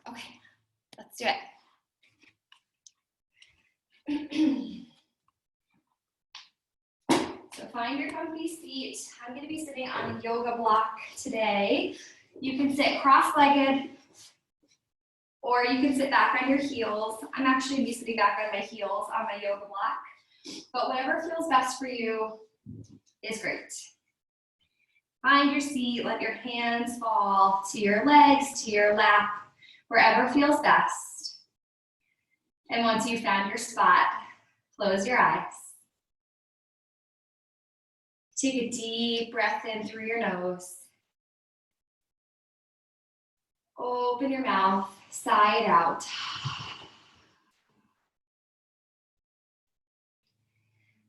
Okay, let's do it. So find your comfy seat. I'm going to be sitting on a yoga block today. You can sit cross-legged or you can sit back on your heels. I'm actually going to be sitting back on my heels on my yoga block, but whatever feels best for you is great. Find your seat, let your hands fall to your legs, to your lap, wherever feels best. And once you've found your spot, close your eyes. Take a deep breath in through your nose. Open your mouth, sigh it out.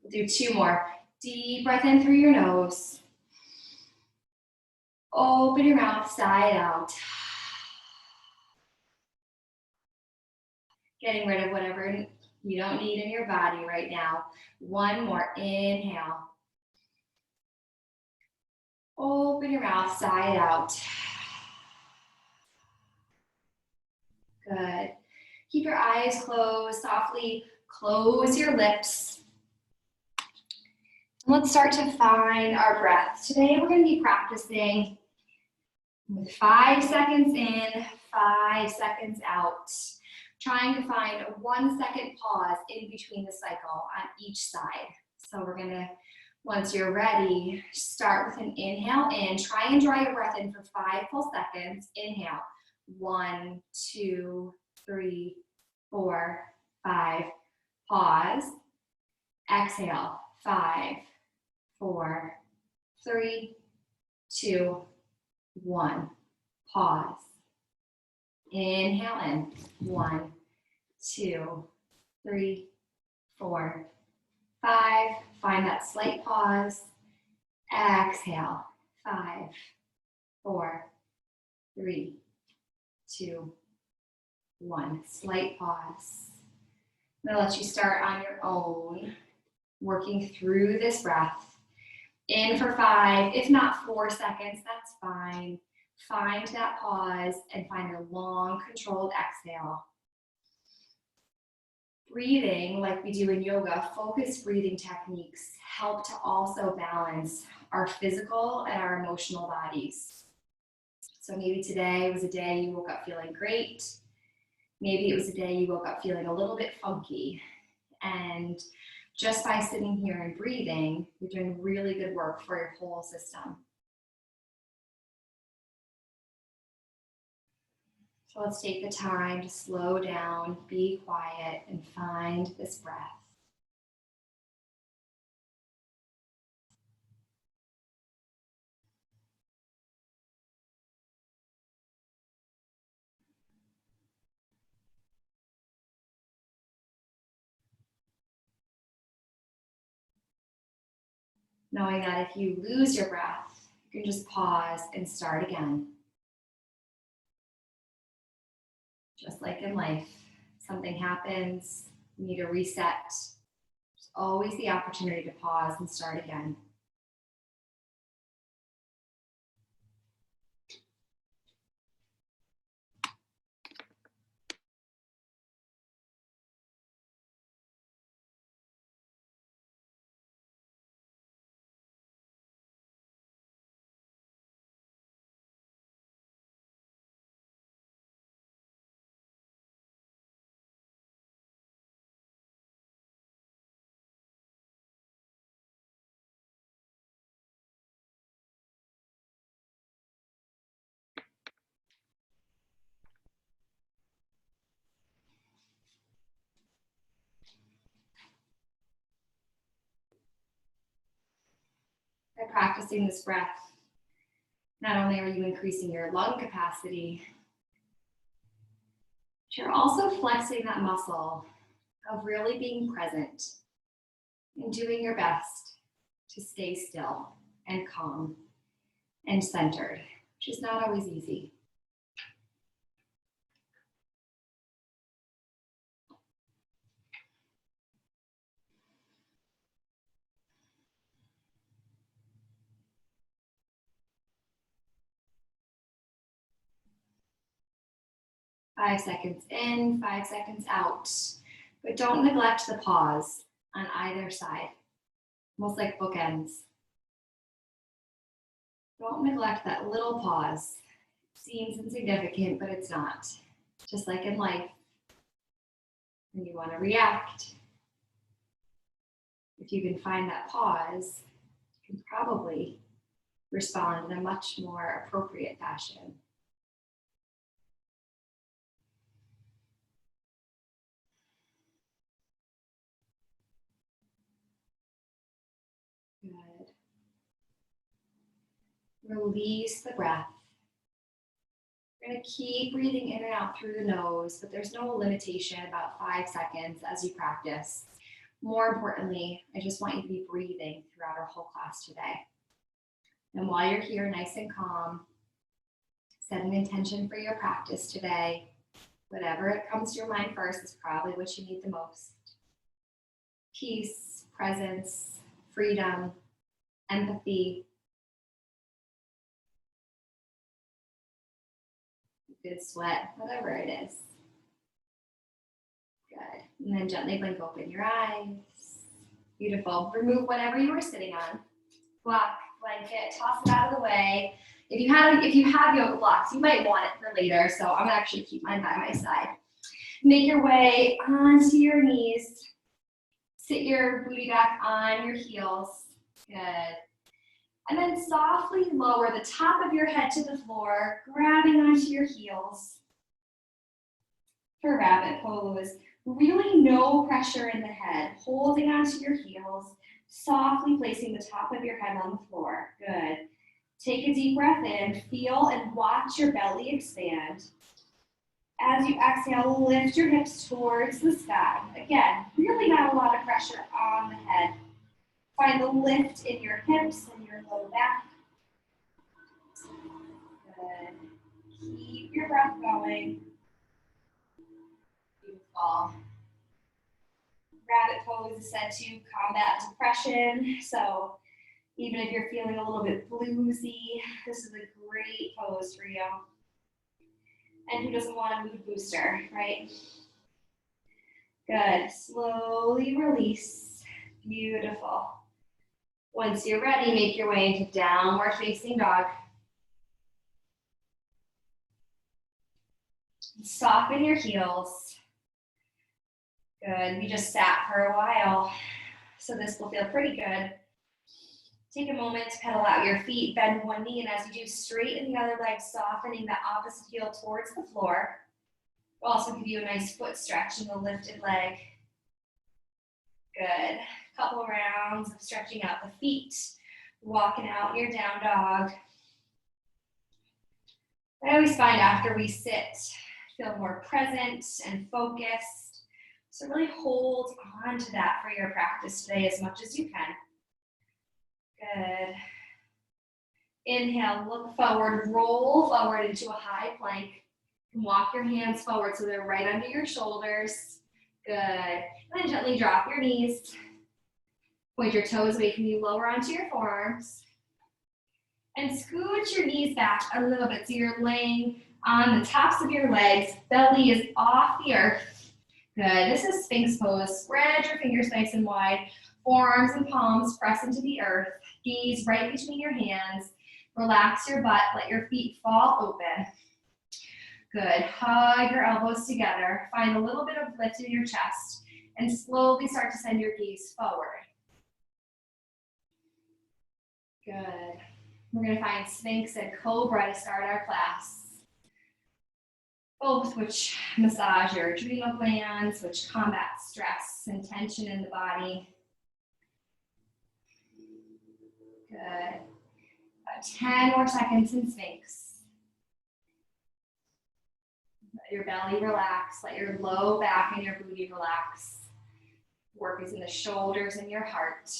We'll do 2 more. Deep breath in through your nose. Open your mouth, sigh it out. Getting rid of whatever you don't need in your body right now. 1 more, inhale. Open your mouth, sigh it out. Good. Keep your eyes closed, softly close your lips. Let's start to find our breath. Today we're going to be practicing with 5 seconds in, 5 seconds out. Trying to find a 1 second pause in between the cycle on each side. So we're going to, once you're ready, start with an inhale in. Try and draw your breath in for 5 full seconds. Inhale. 1, 2, 3, 4, 5. Pause. Exhale. 5, 4, 3, 2, 1. Pause. Inhale in. 1, 2, 3, 4, 5. Find that slight pause. Exhale. 5, 4, 3, 2, 1. Slight pause. I'm going to let you start on your own, working through this breath. In for 5, if not 4 seconds, that's fine. Find that pause and find a long, controlled exhale. Breathing, like we do in yoga, focused breathing techniques help to also balance our physical and our emotional bodies. So maybe today was a day you woke up feeling great. Maybe it was a day you woke up feeling a little bit funky. And just by sitting here and breathing, you're doing really good work for your whole system. So let's take the time to slow down, be quiet, and find this breath. Knowing that if you lose your breath, you can just pause and start again. Just like in life, something happens, you need to reset. There's always the opportunity to pause and start again. By practicing this breath, not only are you increasing your lung capacity, but you're also flexing that muscle of really being present and doing your best to stay still and calm and centered, which is not always easy. 5 seconds in, 5 seconds out. But don't neglect the pause on either side, almost like bookends. Don't neglect that little pause. It seems insignificant, but it's not. Just like in life, when you want to react, if you can find that pause, you can probably respond in a much more appropriate fashion. Good. Release the breath. We're going to keep breathing in and out through the nose, but there's no limitation, about 5 seconds as you practice. More importantly, I just want you to be breathing throughout our whole class today. And while you're here, nice and calm, set an intention for your practice today. Whatever it comes to your mind first is probably what you need the most. Peace, presence, freedom, empathy. Good sweat, whatever it is. Good. And then gently blink open your eyes. Beautiful. Remove whatever you were sitting on. Block, blanket, toss it out of the way. If you have yoga blocks, you might want it for later, so I'm gonna actually keep mine by my side. Make your way onto your knees. Sit your booty back on your heels. Good. And then softly lower the top of your head to the floor, grabbing onto your heels. For rabbit pose, really no pressure in the head, holding onto your heels, softly placing the top of your head on the floor. Good. Take a deep breath in, feel and watch your belly expand. As you exhale, lift your hips towards the sky. Again, really not a lot of pressure on the head. Find the lift in your hips and your low back. Good. Keep your breath going. Beautiful. Rabbit pose is said to combat depression. So even if you're feeling a little bit bluesy, this is a great pose for you. And who doesn't want a mood booster, right? Good. Slowly release. Beautiful. Once you're ready, make your way into downward facing dog. Soften your heels. Good. We just sat for a while, so this will feel pretty good. Take a moment to pedal out your feet, bend one knee, and as you do, straighten the other leg, softening the opposite heel towards the floor. We'll also give you a nice foot stretch in the lifted leg. Good. Couple rounds of stretching out the feet, walking out your down dog. I always find after we sit, feel more present and focused. So really hold on to that for your practice today as much as you can. Good. Inhale, look forward, roll forward into a high plank. And walk your hands forward so they're right under your shoulders. Good. And then gently drop your knees. Point your toes away from you, lower onto your forearms. And scooch your knees back a little bit so you're laying on the tops of your legs. Belly is off the earth. Good. This is Sphinx pose. Spread your fingers nice and wide. Forearms and palms press into the earth. Gaze right between your hands. Relax your butt. Let your feet fall open. Good. Hug your elbows together. Find a little bit of lift in your chest. And slowly start to send your gaze forward. Good. We're going to find Sphinx and Cobra to start our class. Both which massage your adrenal glands, which combat stress and tension in the body. Good. About 10 more seconds in Sphinx. Let your belly relax. Let your low back and your booty relax. Work is in the shoulders and your heart.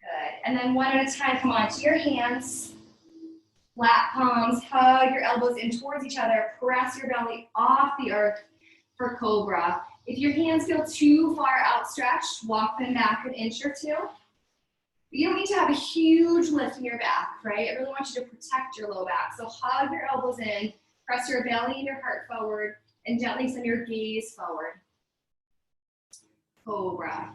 Good. And then one at a time, come onto your hands. Flat palms, hug your elbows in towards each other. Press your belly off the earth for Cobra. If your hands feel too far outstretched, walk them back an inch or two. You don't need to have a huge lift in your back, right? I really want you to protect your low back. So hug your elbows in, Press your belly and your heart forward and gently send your gaze forward. Cobra.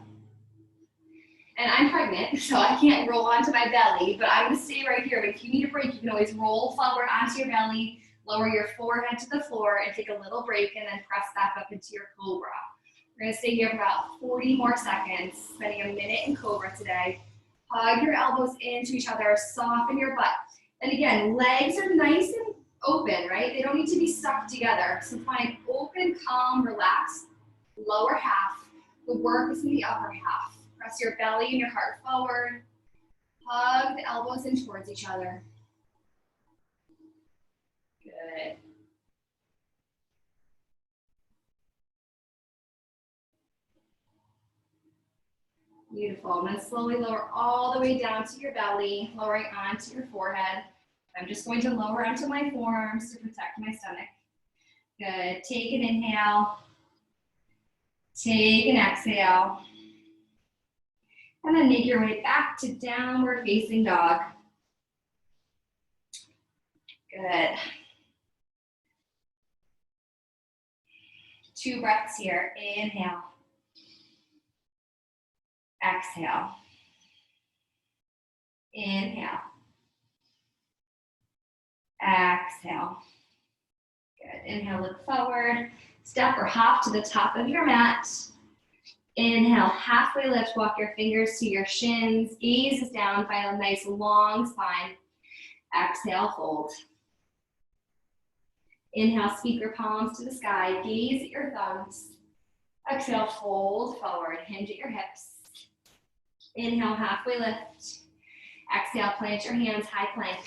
And I'm pregnant, so I can't roll onto my belly, but I'm gonna stay right here. But if you need a break, you can always roll forward onto your belly, lower your forehead to the floor, and take a little break, and then press back up into your Cobra. We're gonna stay here for about 40 more seconds, spending a minute in Cobra today. Hug your elbows into each other, soften your butt. And again, legs are nice and open, right? They don't need to be stuck together. So find open, calm, relaxed, lower half. The work is in the upper half. Press your belly and your heart forward. Hug the elbows in towards each other. Good. Beautiful. And then slowly lower all the way down to your belly, lowering onto your forehead. I'm just going to lower onto my forearms to protect my stomach. Good. Take an inhale. Take an exhale. And then make your way back to downward facing dog. Good. 2 breaths here. Inhale. Exhale. Inhale. Exhale. Good. Inhale, look forward. Step or hop to the top of your mat. Inhale, halfway lift, walk your fingers to your shins. Gaze is down, find a nice long spine. Exhale, fold. Inhale, sweep your palms to the sky. Gaze at your thumbs. Exhale, fold forward. Hinge at your hips. Inhale, halfway lift. Exhale, plant your hands, high plank.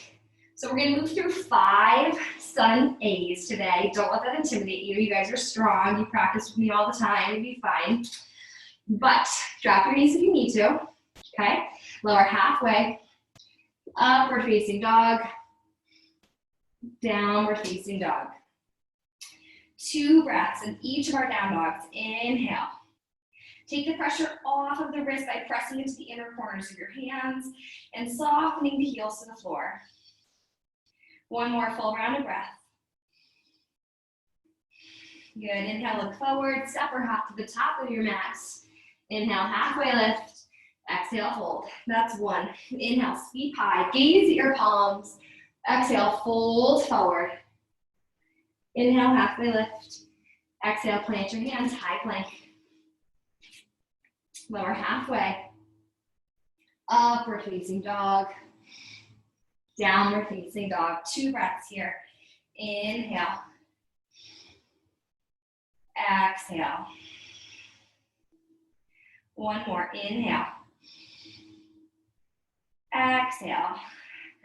So we're gonna move through 5 sun A's today. Don't let that intimidate you. You guys are strong. You practice with me all the time. You'll be fine. But drop your knees if you need to, okay? Lower halfway, upward facing dog, downward facing dog. 2 breaths in each of our down dogs. Inhale. Take the pressure off of the wrist by pressing into the inner corners of your hands and softening the heels to the floor. 1 more full round of breath. Good, inhale, look forward, step or hop to the top of your mat. Inhale, halfway lift. Exhale, hold. That's 1. Inhale, sweep high. Gaze at your palms. Exhale, fold forward. Inhale, halfway lift. Exhale, plant your hands, high plank. Lower halfway. Upward facing dog. Downward facing dog. 2 breaths here. Inhale. Exhale. 1 more. Inhale. Exhale.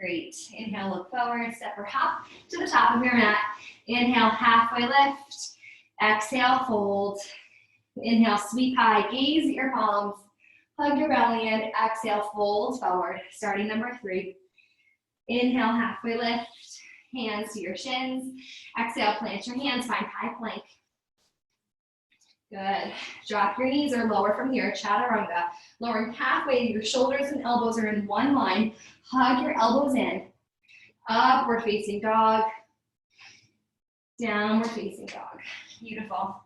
Great. Inhale, look forward, step or hop to the top of your mat. Inhale, halfway lift. Exhale, fold. Inhale, sweep high, gaze at your palms. Hug your belly in. Exhale, fold forward. Starting number 3. Inhale, halfway lift. Hands to your shins. Exhale, plant your hands, find high plank. Good. Drop your knees or lower from here, chaturanga. Lowering halfway, your shoulders and elbows are in one line. Hug your elbows in. Upward facing dog. Downward facing dog. Beautiful.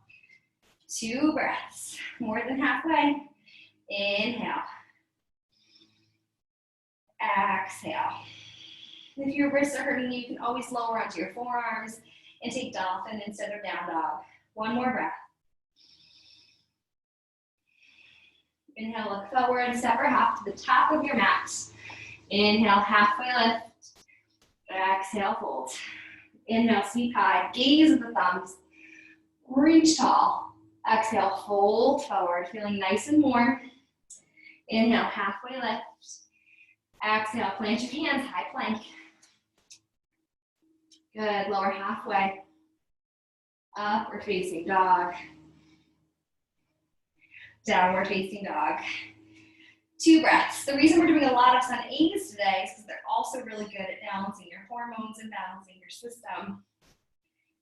2 breaths. More than halfway. Inhale. Exhale. If your wrists are hurting you, you can always lower onto your forearms and take dolphin instead of down dog. 1 more breath. Inhale, look forward, step or hop to the top of your mat. Inhale, halfway lift. Exhale, fold. Inhale, sweep high, gaze at the thumbs. Reach tall. Exhale, fold forward, feeling nice and warm. Inhale, halfway lift. Exhale, plant your hands, high plank. Good, lower halfway. Upward facing dog. Downward facing dog. 2 breaths. The reason we're doing a lot of sun A's today is because they're also really good at balancing your hormones and balancing your system.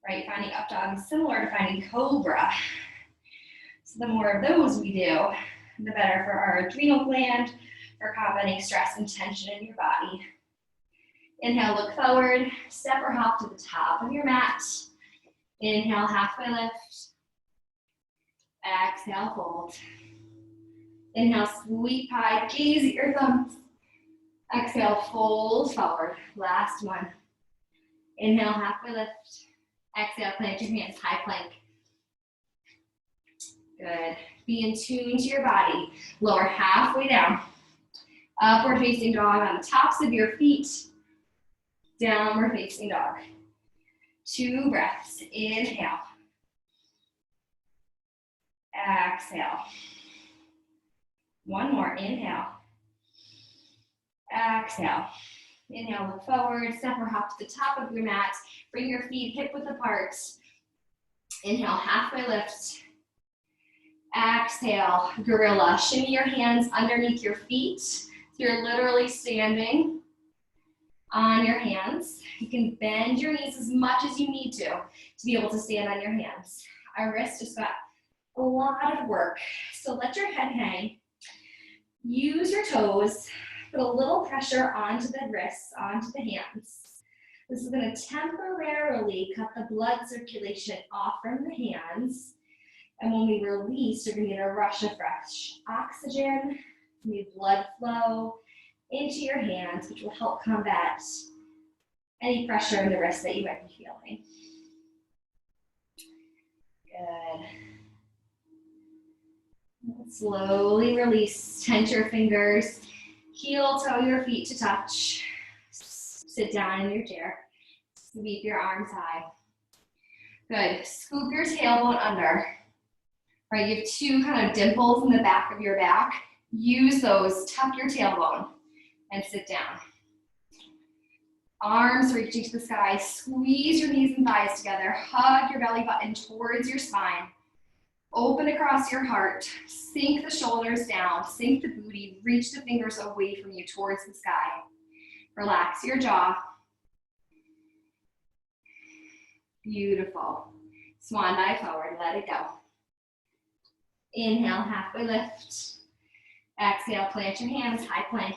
Right, finding up dog is similar to finding cobra. So the more of those we do, the better for our adrenal gland, for combating stress and tension in your body. Inhale, look forward, step or hop to the top of your mat. Inhale, halfway lift. Exhale, fold. Inhale, sweep high, gaze at your thumbs. Exhale, fold forward. Last one. Inhale, halfway lift. Exhale, plant your hands, high plank. Good. Be in tune to your body. Lower halfway down. Upward facing dog on the tops of your feet. Downward facing dog. 2 breaths. Inhale. Exhale. 1 more. Inhale. Exhale. Inhale, look forward, step or hop to the top of your mat. Bring your feet hip width apart. Inhale, halfway lift. Exhale, gorilla. Shimmy your hands underneath your feet. So you're literally standing on your hands. You can bend your knees as much as you need to be able to stand on your hands. Our wrist just got a lot of work. So let your head hang. Use your toes. Put a little pressure onto the wrists, onto the hands. This is going to temporarily cut the blood circulation off from the hands. And when we release, you're going to get a rush of fresh oxygen, new blood flow into your hands, which will help combat any pressure in the wrist that you might be feeling. Good. Slowly release, tense your fingers. Heel toe your feet to touch. Sit down in your chair. Sweep your arms high. Good. Scoop your tailbone under. Right, you have 2 kind of dimples in the back of your back. Use those. Tuck your tailbone and sit down. Arms reaching to the sky. Squeeze your knees and thighs together. Hug your belly button towards your spine. Open across your heart, sink the shoulders down, sink the booty, reach the fingers away from you towards the sky. Relax your jaw. Beautiful. Swan dive forward, let it go. Inhale, halfway lift. Exhale, plant your hands, high plank.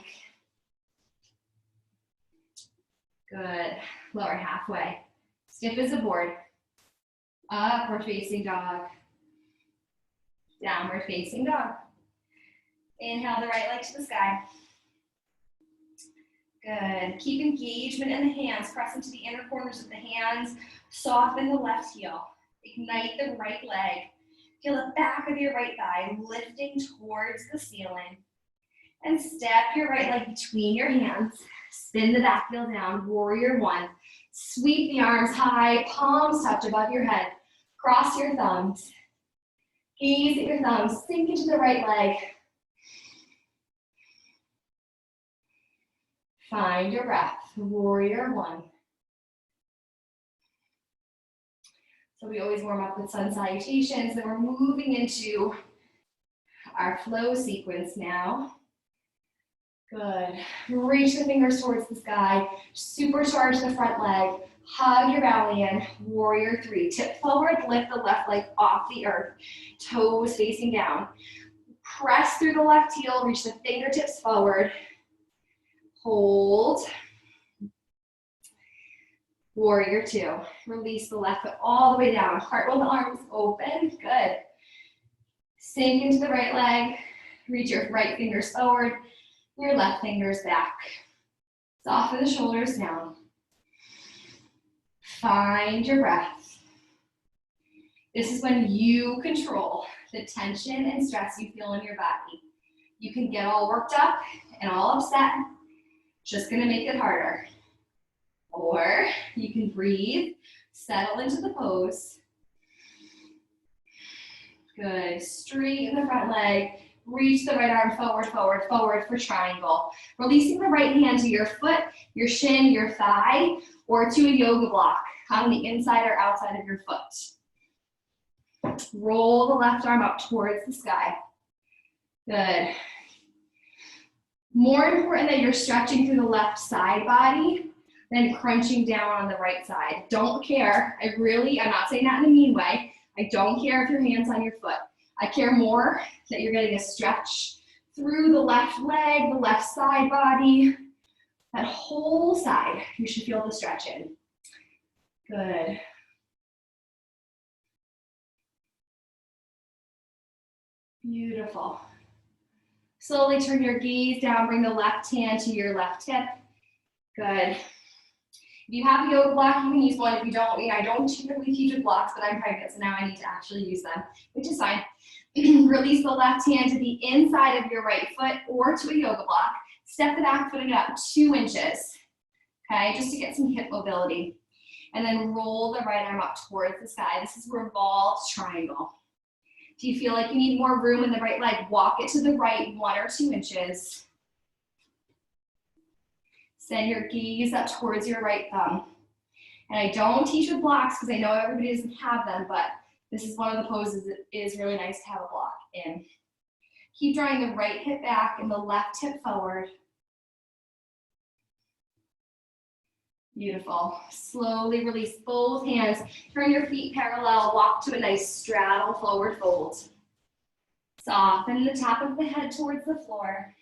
Good. Lower halfway. Stiff as a board. Upward facing dog. Downward facing dog. Inhale the right leg to the sky. Good. Keep engagement in the hands. Press into the inner corners of the hands. Soften the left heel. Ignite the right leg. Feel the back of your right thigh lifting towards the ceiling. And step your right leg between your hands. Spin the back heel down. Warrior 1. Sweep the arms high. Palms touch above your head. Cross your thumbs. Gaze at your thumbs. Sink into the right leg. Find your breath. Warrior 1. So we always warm up with sun salutations. Then we're moving into our flow sequence now. Good. Reach the fingers towards the sky. Supercharge the front leg. Hug your belly in. Warrior 3. Tip forward, lift the left leg off the earth. Toes facing down. Press through the left heel, reach the fingertips forward. Hold. Warrior 2. Release the left foot all the way down. Cartwheel the arms open. Good. Sink into the right leg. Reach your right fingers forward. Your left fingers back. Soften the shoulders down. Find your breath. This is when you control the tension and stress you feel in your body. You can get all worked up and all upset. Just gonna make it harder. Or you can breathe, settle into the pose. Good. Straighten the front leg. Reach the right arm forward, forward, forward for triangle. Releasing the right hand to your foot, your shin, your thigh, or to a yoga block on the inside or outside of your foot. Roll the left arm up towards the sky. Good. More important that you're stretching through the left side body than crunching down on the right side. Don't care. I'm not saying that in a mean way. I don't care if your hand's on your foot. I care more that you're getting a stretch through the left leg, the left side body. That whole side, you should feel the stretch in. Good. Beautiful. Slowly turn your gaze down, bring the left hand to your left hip. Good. If you have a yoga block, you can use one. If you don't, I don't typically teach with blocks, but I'm pregnant, so now I need to actually use them, which is fine. Release the left hand to the inside of your right foot or to a yoga block. Step the back foot up 2 inches, okay, just to get some hip mobility. And then roll the right arm up towards the sky. This is revolved triangle. If you feel like you need more room in the right leg, walk it to the right 1 or 2 inches. Send your gaze up towards your right thumb. And I don't teach with blocks because I know everybody doesn't have them, but this is one of the poses that is really nice to have a block in. Keep drawing the right hip back and the left hip forward. Beautiful. Slowly release both hands. Turn your feet parallel. Walk to a nice straddle forward fold. Soften the top of the head towards the floor.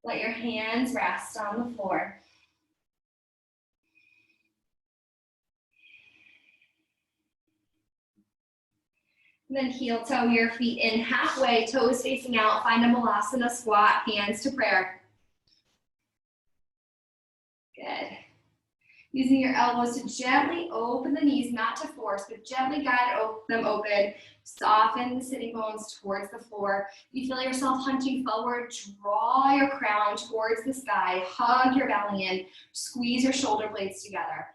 Let your hands rest on the floor. And then heel toe your feet in halfway, toes facing out. Find a Malasana squat, hands to prayer. Good. Using your elbows to gently open the knees, not to force, but gently guide them open. Soften the sitting bones towards the floor. If you feel yourself hunching forward, draw your crown towards the sky. Hug your belly in. Squeeze your shoulder blades together.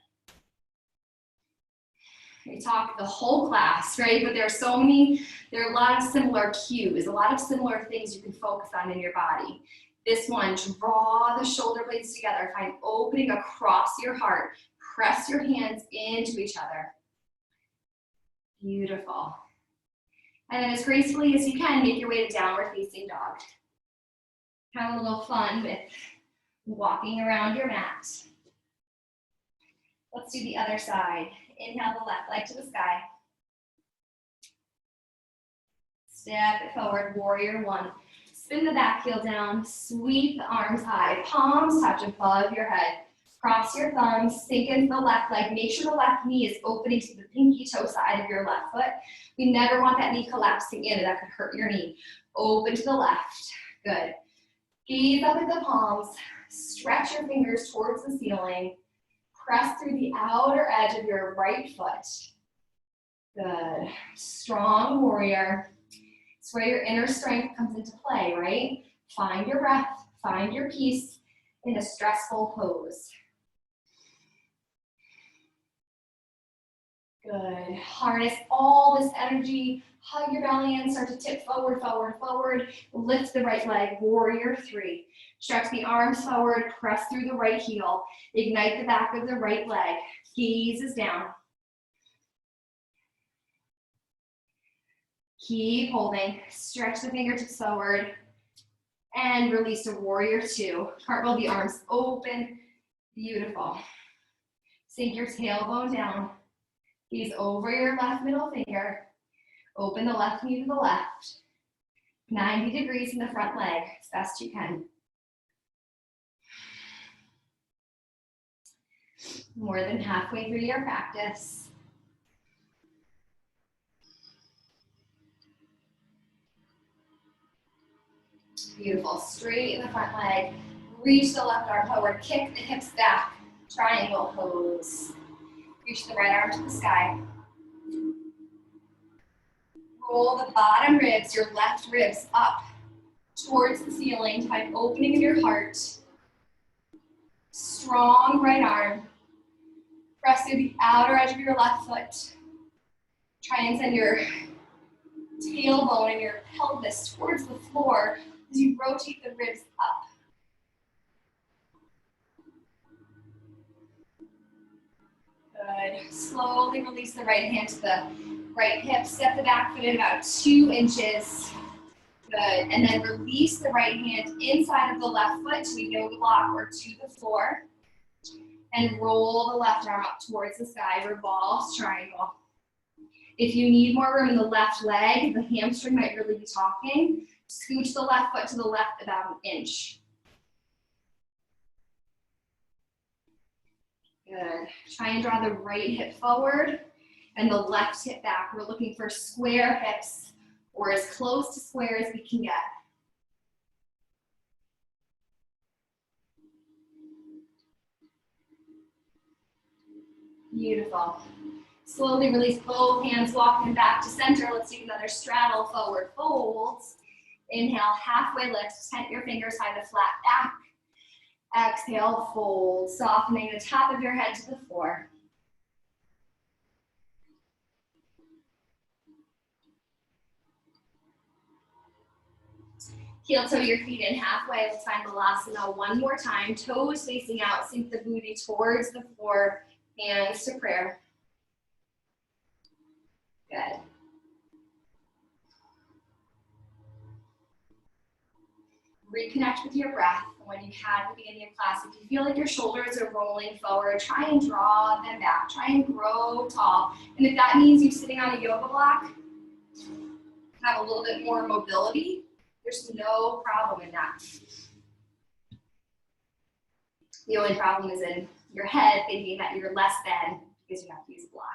We talk the whole class, right? But there are a lot of similar cues, a lot of similar things you can focus on in your body. This one, draw the shoulder blades together. Find opening across your heart. Press your hands into each other. Beautiful. And then as gracefully as you can, make your way to downward facing dog. Have a little fun with walking around your mat. Let's do the other side. Inhale the left leg to the sky. Step it forward, warrior 1. Spin the back heel down, sweep the arms high, palms touch above your head. Cross your thumbs, sink into the left leg. Make sure the left knee is opening to the pinky toe side of your left foot. We never want that knee collapsing in, that could hurt your knee. Open to the left, good. Gaze up at the palms, stretch your fingers towards the ceiling. Press through the outer edge of your right foot. Good, strong warrior. It's where your inner strength comes into play, right? Find your breath, find your peace in a stressful pose. Good. Harness all this energy. Hug your belly in, start to tip forward, forward, forward. Lift the right leg, warrior 3. Stretch the arms forward, press through the right heel. Ignite the back of the right leg. Gaze is down. Keep holding. Stretch the fingertips forward. And release to warrior 2. Cartwheel the arms open. Beautiful. Sink your tailbone down. Gaze over your left middle finger. Open the left knee to the left. 90 degrees in the front leg, as best you can. More than halfway through your practice. Beautiful. Straight in the front leg. Reach the left arm forward. Kick the hips back. Triangle pose. Reach the right arm to the sky. Roll the bottom ribs, your left ribs, up towards the ceiling. Find opening in your heart. Strong right arm. Press through the outer edge of your left foot. Try and send your tailbone and your pelvis towards the floor as you rotate the ribs up. Good. Slowly release the right hand to the right hip. Step the back foot in about 2 inches. Good. And then release the right hand inside of the left foot to a yoga block or to the floor. And roll the left arm up towards the sky. Revolve triangle. If you need more room in the left leg, the hamstring might really be talking. Scooch the left foot to the left about 1 inch. Good. Try and draw the right hip forward and the left hip back. We're looking for square hips or as close to square as we can get. Beautiful. Slowly release both hands, walk them back to center. Let's do another straddle forward folds. Inhale, halfway lift, tent your fingers find a flat back. Exhale, fold, softening the top of your head to the floor. Heel toe your feet in halfway. Let's find Balasana one more time. Toes facing out, sink the booty towards the floor, hands to prayer. Good. Reconnect with your breath. When you had at the beginning of class, if you feel like your shoulders are rolling forward, try and draw them back. Try and grow tall. And if that means you sitting on a yoga block, have a little bit more mobility, there's no problem in that. The only problem is in your head thinking that you're less than because you have to use a block.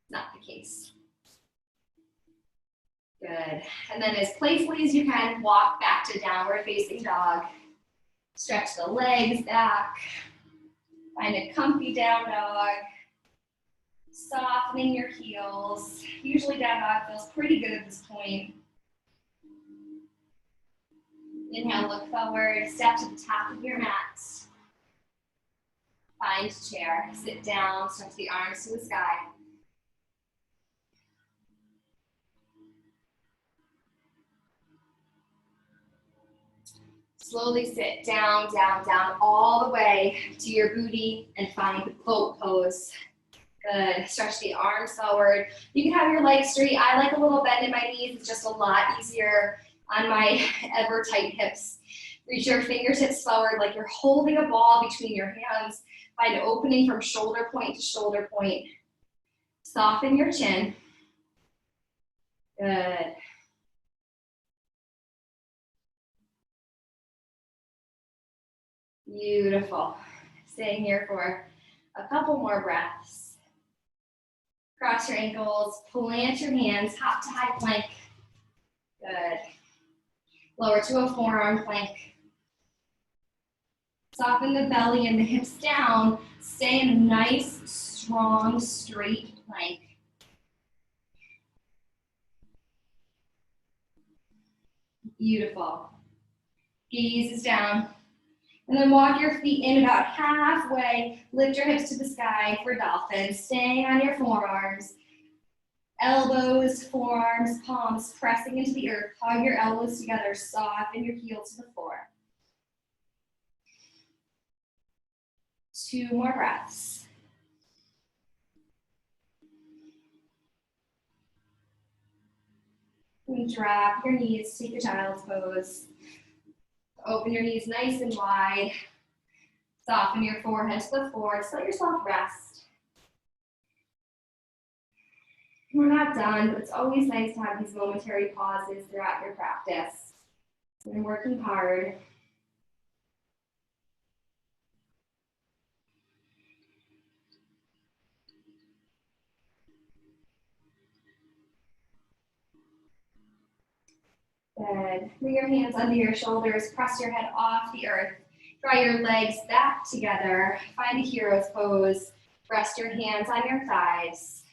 Not the case. Good. And then as playfully as you can, walk back to downward facing dog. Stretch the legs back. Find a comfy down dog. Softening your heels. Usually down dog feels pretty good at this point. Inhale, look forward, step to the top of your mat. Find chair, sit down, stretch the arms to the sky. Slowly sit down, down, down, all the way to your booty and find the float pose. Good, stretch the arms forward. You can have your legs straight. I like a little bend in my knees. It's just a lot easier on my ever tight hips. Reach your fingertips forward like you're holding a ball between your hands. Find an opening from shoulder point to shoulder point. Soften your chin. Good. Beautiful. Staying here for a couple more breaths. Cross your ankles, plant your hands, hop to high plank. Good. Lower to a forearm plank. Soften the belly and the hips down. Stay in a nice, strong, straight plank. Beautiful. Gaze is down. And then walk your feet in about halfway. Lift your hips to the sky for dolphin. Staying on your forearms. Elbows, forearms, palms pressing into the earth. Hug your elbows together. Soften your heel to the floor. 2 more breaths. And drop your knees, take a child's pose. Open your knees nice and wide. Soften your forehead to the floor. Just let yourself rest. We're not done, but it's always nice to have these momentary pauses throughout your practice. You're working hard. Good. Bring your hands under your shoulders. Press your head off the earth. Draw your legs back together. Find a hero's pose. Rest your hands on your thighs.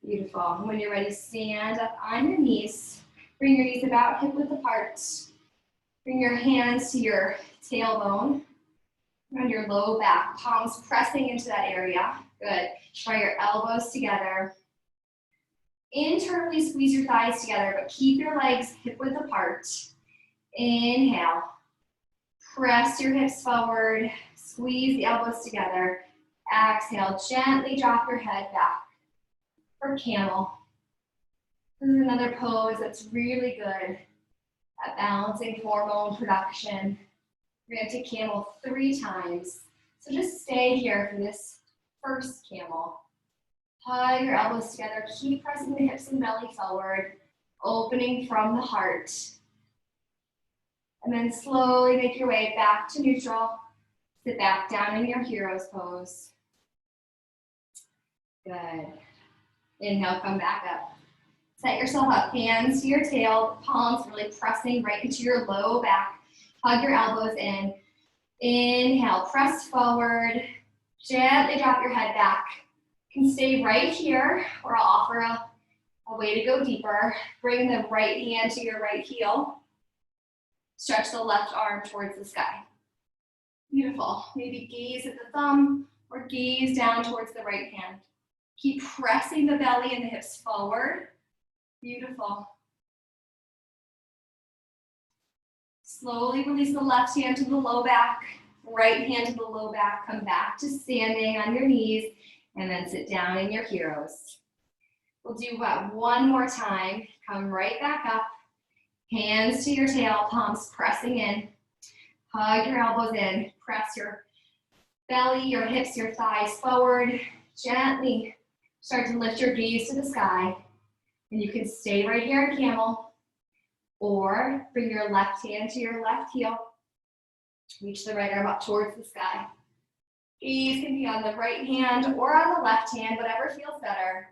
Beautiful. When you're ready, stand up on your knees. Bring your knees about hip width apart. Bring your hands to your tailbone. Around your low back, palms pressing into that area. Good. Draw your elbows together. Internally squeeze your thighs together, but keep your legs hip width apart. Inhale. Press your hips forward. Squeeze the elbows together. Exhale. Gently drop your head back for camel. This is another pose that's really good at balancing hormone production. We're going to take camel 3 times. So just stay here for this first camel. Hug your elbows together. Keep pressing the hips and belly forward. Opening from the heart. And then slowly make your way back to neutral. Sit back down in your hero's pose. Good. Inhale, come back up. Set yourself up, hands to your tail, palms really pressing right into your low back. Hug your elbows in. Inhale, press forward. Gently drop your head back. You can stay right here, or I'll offer a way to go deeper. Bring the right hand to your right heel. Stretch the left arm towards the sky. Beautiful. Maybe gaze at the thumb or gaze down towards the right hand. Keep pressing the belly and the hips forward. Beautiful. Slowly release the left hand to the low back, right hand to the low back. Come back to standing on your knees and then sit down in your heroes. We'll do that one more time. Come right back up. Hands to your tail, palms pressing in. Hug your elbows in. Press your belly, your hips, your thighs forward. Gently start to lift your gaze to the sky. And you can stay right here in camel, or bring your left hand to your left heel. Reach the right arm up towards the sky. Gaze can be on the right hand or on the left hand, whatever feels better.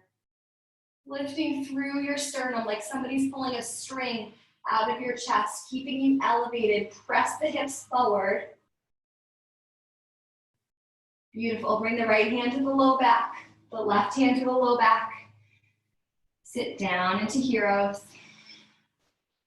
Lifting through your sternum like somebody's pulling a string out of your chest, keeping you elevated. Press the hips forward. Beautiful. Bring the right hand to the low back, the left hand to the low back. Sit down into heroes.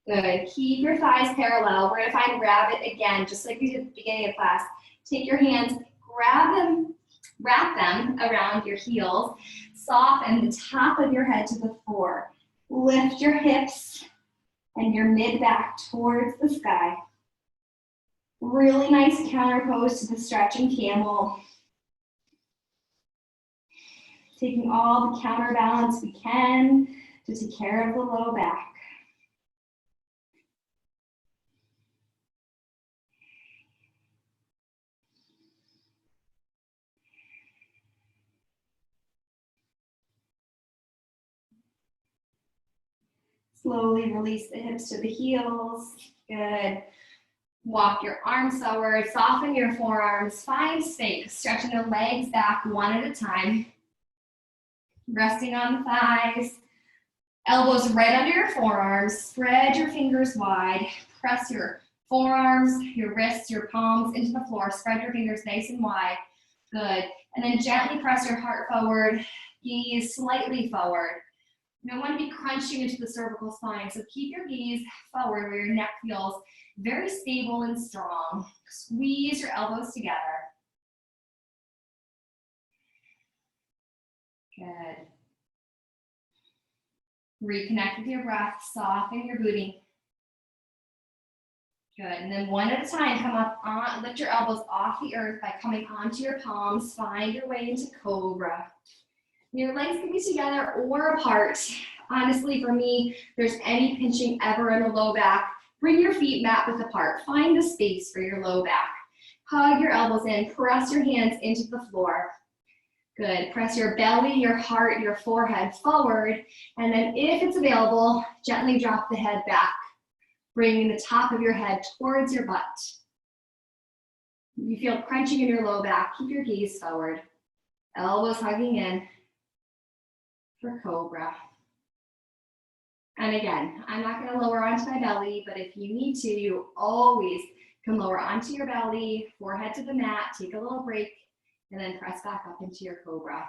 Good. Keep your thighs parallel. We're going to find rabbit again, just like we did at the beginning of class. Take your hands, grab them, wrap them around your heels. Soften the top of your head to the floor. Lift your hips and your mid-back towards the sky. Really nice counter pose to the stretching camel. Taking all the counterbalance we can to take care of the low back. Slowly release the hips to the heels. Good. Walk your arms forward, soften your forearms, find space, stretching the legs back one at a time. Resting on the thighs, elbows right under your forearms, spread your fingers wide, press your forearms, your wrists, your palms into the floor, spread your fingers nice and wide. Good. And then gently press your heart forward, gaze slightly forward. You don't want to be crunching into the cervical spine, so keep your gaze forward where your neck feels very stable and strong. Squeeze your elbows together. Good. Reconnect with your breath, soften your booty. Good, and then one at a time, come up on, lift your elbows off the earth by coming onto your palms, find your way into cobra. Your legs can be together or apart. Honestly, for me, if there's any pinching ever in the low back, bring your feet mat width apart. Find the space for your low back. Hug your elbows in, press your hands into the floor. Good, press your belly, your heart, your forehead forward, and then if it's available, gently drop the head back, bringing the top of your head towards your butt. If you feel crunching in your low back, keep your gaze forward. Elbows hugging in for cobra. And again, I'm not going to lower onto my belly, but if you need to, you always can lower onto your belly, forehead to the mat, take a little break, and then press back up into your cobra.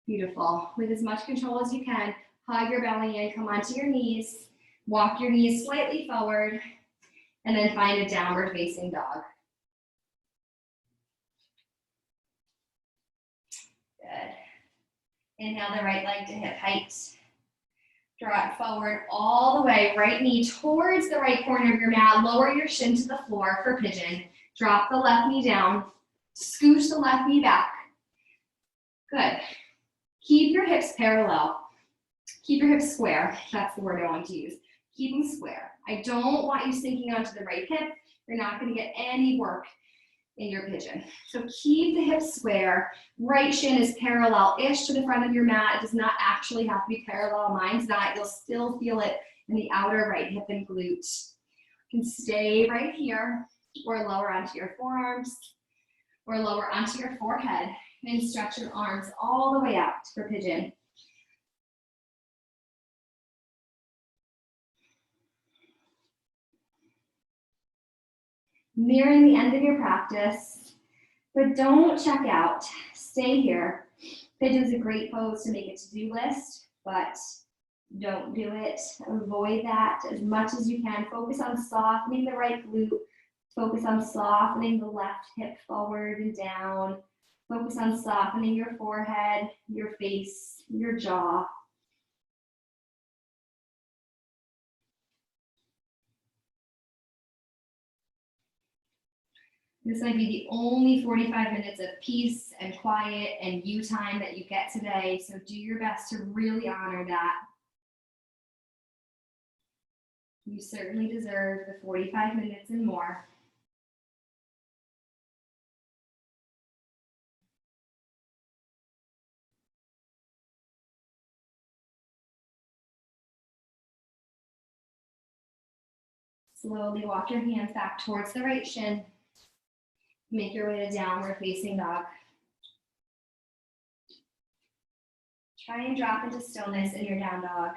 Beautiful. With as much control as you can, hug your belly in, come onto your knees, walk your knees slightly forward, and then find a downward facing dog. Good. Inhale the right leg to hip height. Draw it forward all the way, right knee towards the right corner of your mat. Lower your shin to the floor for pigeon. Drop the left knee down. Scooch the left knee back. Good. Keep your hips parallel. Keep your hips square. That's the word I want to use. Keep them square. I don't want you sinking onto the right hip. You're not going to get any work in your pigeon. So keep the hips square. Right shin is parallel-ish to the front of your mat. It does not actually have to be parallel. Mine's not. You'll still feel it and the outer right hip and glute. You can stay right here or lower onto your forearms or lower onto your forehead and stretch your arms all the way out for pigeon. Nearing the end of your practice, but don't check out. Stay here. Pigeon's a great pose to make a to-do list, but don't do it. Avoid that as much as you can. Focus on softening the right glute. Focus on softening the left hip forward and down. Focus on softening your forehead, your face, your jaw. This might be the only 45 minutes of peace and quiet and you time that you get today, so do your best to really honor that. You certainly deserve the 45 minutes and more. Slowly walk your hands back towards the right shin. Make your way to downward facing dog. Try and drop into stillness in your down dog.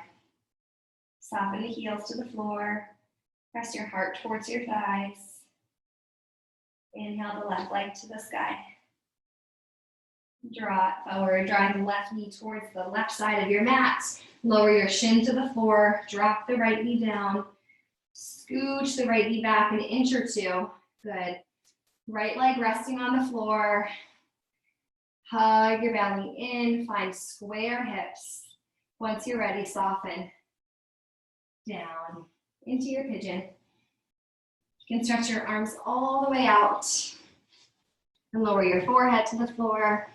Soften the heels to the floor. Press your heart towards your thighs. Inhale the left leg to the sky. Draw it forward, drawing the left knee towards the left side of your mat. Lower your shin to the floor. Drop the right knee down. Scooch the right knee back an inch or two. Good. Right leg resting on the floor. Hug your belly in. Find square hips. Once you're ready, soften down into your pigeon. You can stretch your arms all the way out and lower your forehead to the floor.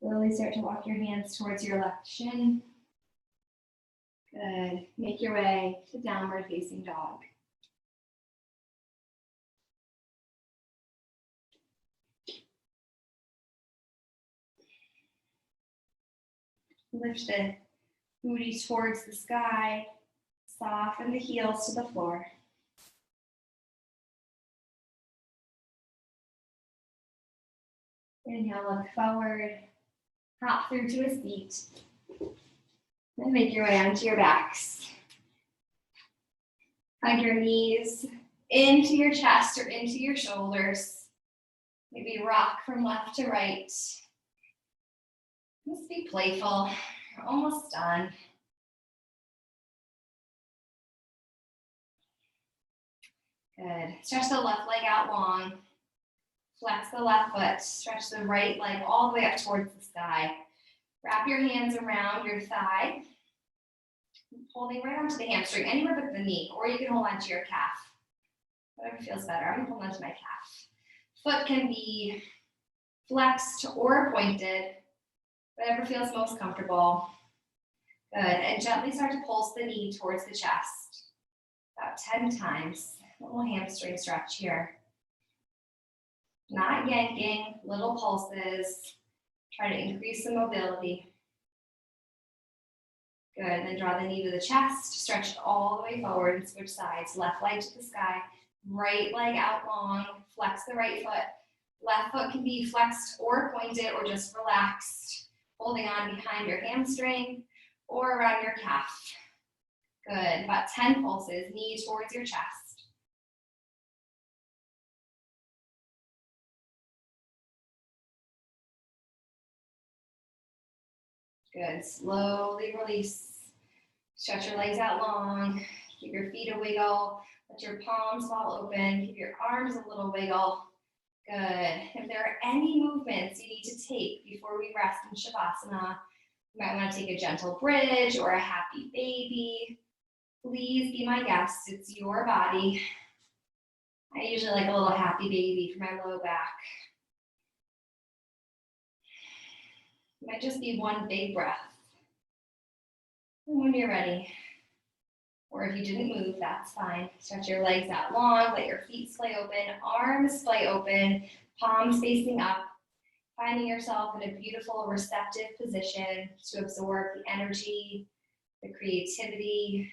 Slowly start to walk your hands towards your left shin. Good. Make your way to downward facing dog. Lift the booty towards the sky. Soften the heels to the floor. Inhale, look forward. Hop through to a seat. And make your way onto your backs. Hug your knees into your chest or into your shoulders. Maybe rock from left to right. Just be playful. You're almost done. Good. Stretch the left leg out long. Flex the left foot. Stretch the right leg all the way up towards the sky. Wrap your hands around your thigh, holding right onto the hamstring, anywhere but the knee, or you can hold onto your calf. Whatever feels better. I'm gonna hold onto my calf. Foot can be flexed or pointed, whatever feels most comfortable. Good, and gently start to pulse the knee towards the chest. About 10 times. A little hamstring stretch here. Not yanking, little pulses. Try to increase the mobility. Good, and then draw the knee to the chest, stretch it all the way forward and switch sides. Left leg to the sky, right leg out long, flex the right foot. Left foot can be flexed or pointed or just relaxed, holding on behind your hamstring or around your calf. Good, about 10 pulses, knee towards your chest. Good, slowly release. Stretch your legs out long. Keep your feet a wiggle. Let your palms fall open. Keep your arms a little wiggle. Good. If there are any movements you need to take before we rest in Shavasana, you might want to take a gentle bridge or a happy baby. Please be my guest. It's your body. I usually like a little happy baby for my low back. It might just be one big breath. And when you're ready, or if you didn't move, that's fine. Stretch your legs out long, let your feet splay open, arms splay open, palms facing up, finding yourself in a beautiful receptive position to absorb the energy, the creativity,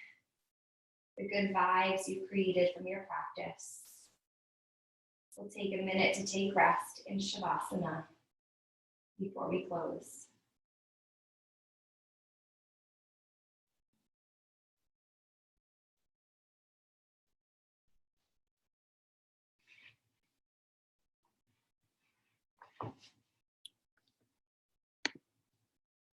the good vibes you've created from your practice. We'll take a minute to take rest in Shavasana before we close.